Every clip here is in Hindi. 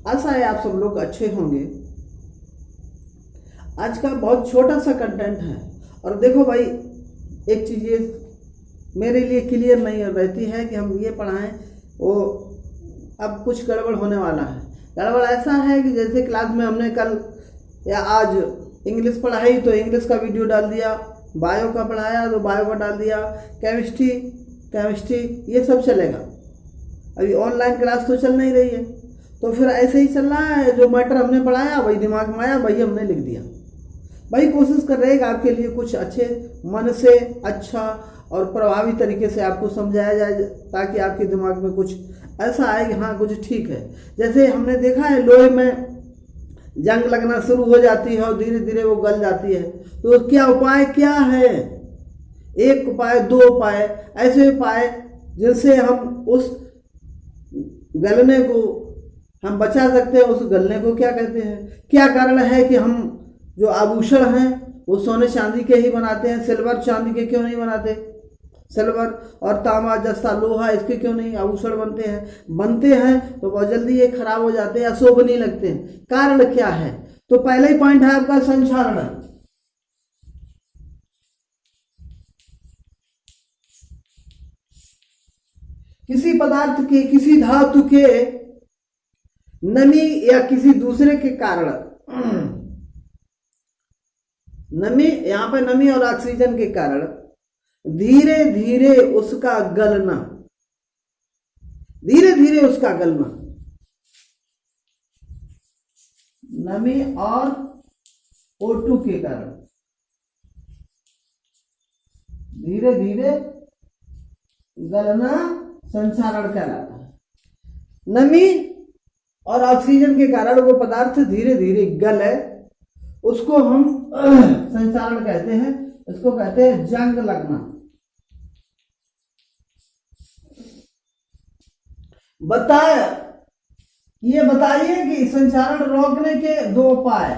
आशा है आप सब लोग अच्छे होंगे। आज का बहुत छोटा सा कंटेंट है और देखो भाई, एक चीज़ ये मेरे लिए क्लियर नहीं रहती है कि हम ये पढ़ाएं, वो अब कुछ गड़बड़ होने वाला है। गड़बड़ ऐसा है कि जैसे क्लास में हमने कल या आज इंग्लिश पढ़ाई तो इंग्लिश का वीडियो डाल दिया, बायो का पढ़ाया तो बायो का डाल दिया, केमिस्ट्री ये सब चलेगा। अभी ऑनलाइन क्लास तो चल नहीं रही है, तो फिर ऐसे ही चल रहा है। जो मैटर हमने पढ़ाया वही दिमाग में आया, वही हमने लिख दिया। भाई कोशिश कर रहे हैं कि आपके लिए कुछ अच्छे मन से अच्छा और प्रभावी तरीके से आपको समझाया जाए, ताकि आपके दिमाग में कुछ ऐसा आए कि हाँ कुछ ठीक है। जैसे हमने देखा है लोहे में जंग लगना शुरू हो जाती है और धीरे धीरे वो गल जाती है, तो क्या उपाय क्या है? एक उपाय, दो उपाय, ऐसे उपाय जिनसे हम उस गलने को हम बचा सकते हैं। उस गलने को क्या कहते हैं? क्या कारण है कि हम जो आभूषण हैं वो सोने चांदी के ही बनाते हैं, सिल्वर चांदी के क्यों नहीं बनाते? सिल्वर और तांबा जस्ता लोहा इसके क्यों नहीं आभूषण बनते हैं तो बहुत जल्दी ये खराब हो जाते हैं, अशुभ नहीं लगते हैं। कारण क्या है? तो पहला ही पॉइंट है आपका संचारण। किसी पदार्थ के, किसी धातु के नमी या किसी दूसरे के कारण, नमी, यहां पे नमी और ऑक्सीजन के कारण धीरे धीरे उसका गलना, धीरे धीरे उसका गलना, नमी और O2 के कारण धीरे धीरे गलना संचारण कहलाता है। नमी और ऑक्सीजन के कारण वो पदार्थ धीरे धीरे गले, उसको हम संचारण कहते हैं। इसको कहते हैं जंग लगना। ये बताइए कि संचारण रोकने के दो उपाय।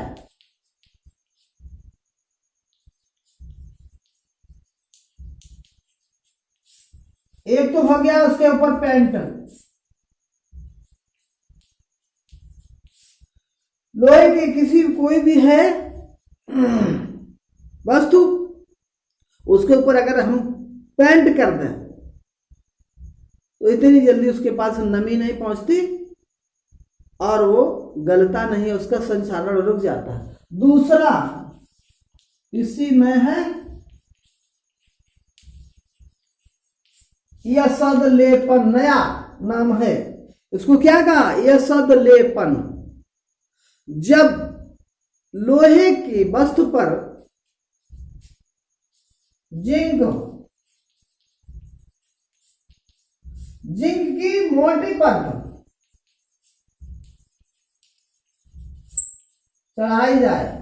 एक तो हो गया उसके ऊपर पेंट, लोहे के किसी कोई भी है वस्तु, उसके ऊपर अगर हम पेंट कर दें तो इतनी जल्दी उसके पास नमी नहीं पहुंचती और वो गलता नहीं, उसका संचारण रुक जाता है। दूसरा इसी में है यसद लेपन, नया नाम है इसको। क्या कहा? यसद लेपन। जब लोहे की वस्तु पर जिंक की मोटी परत चढ़ाई जाए,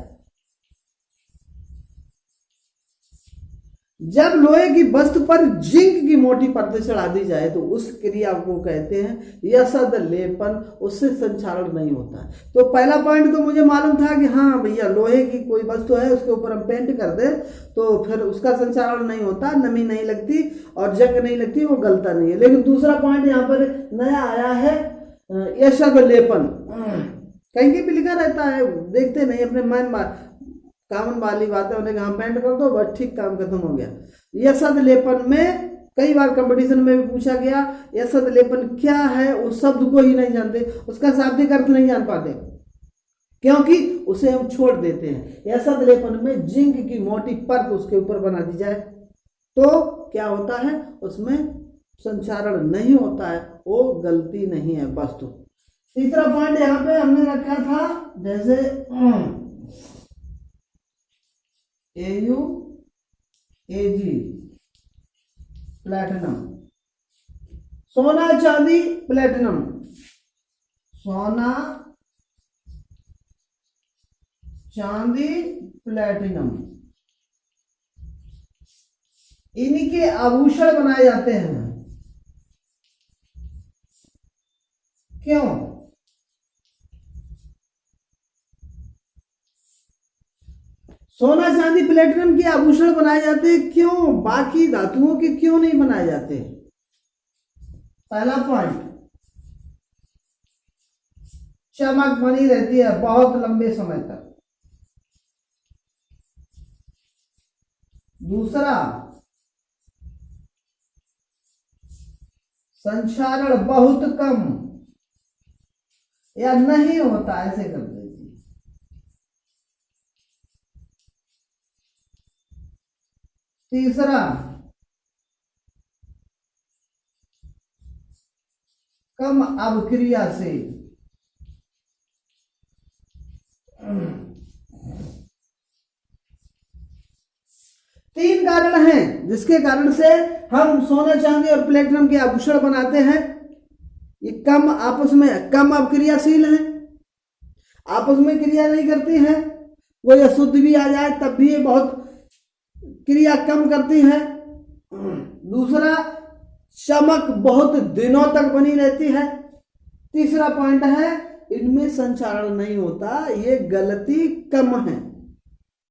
जब लोहे की वस्तु पर जिंक की मोटी परत चढ़ा दी जाए तो उस क्रिया को कहते हैं यसद लेपन। उससे संचारण नहीं होता। तो पहला पॉइंट तो मुझे मालूम था कि हाँ भैया, लोहे की कोई वस्तु है उसके ऊपर हम पेंट कर दें तो फिर उसका संचारण नहीं होता, नमी नहीं लगती और जंग नहीं लगती, वो गलता नहीं है। लेकिन दूसरा पॉइंट यहाँ पर नया आया है, यसद लेपन। कहीं भी लिखा रहता है, देखते नहीं, अपने मन कामन वाली बातें उन्हें कहा पेंट कर दो बस ठीक, काम खत्म हो गया। यसद लेपन में कई बार कंपटीशन में भी पूछा गया यसद लेपन क्या है, उस शब्द को ही नहीं जानते, उसका शाब्दिक अर्थ नहीं जान पाते, क्योंकि उसे हम छोड़ देते हैं। यसद लेपन में जिंक की मोटी परत उसके ऊपर बना दी जाए तो क्या होता है? उसमें संचारण नहीं होता है, वो गलती नहीं है वस्तु। तीसरा पॉइंट यहाँ पे हमने रखा था, जैसे AuAg प्लैटिनम, सोना चांदी प्लैटिनम, सोना चांदी प्लैटिनम, इनके आभूषण बनाए जाते हैं। क्यों? सोना चांदी प्लेटिनम के आभूषण बनाए जाते हैं, क्यों? बाकी धातुओं के क्यों नहीं बनाए जाते? पहला पॉइंट। चमक बनी रहती है बहुत लंबे समय तक। दूसरा, संक्षारण बहुत कम या नहीं होता, ऐसे कर देती। तीसरा, कम अवक्रियाशील। तीन कारण हैं जिसके कारण से हम सोने चांदी और प्लेटिनम के आभूषण बनाते हैं। ये कम आपस में कम अवक्रियाशील हैं, आपस में क्रिया नहीं करती हैं, कोई अशुद्ध भी आ जाए तब भी ये बहुत क्रिया कम करती हैं। दूसरा, चमक बहुत दिनों तक बनी रहती है। तीसरा पॉइंट है, इनमें संचारण नहीं होता, ये गलती कम है।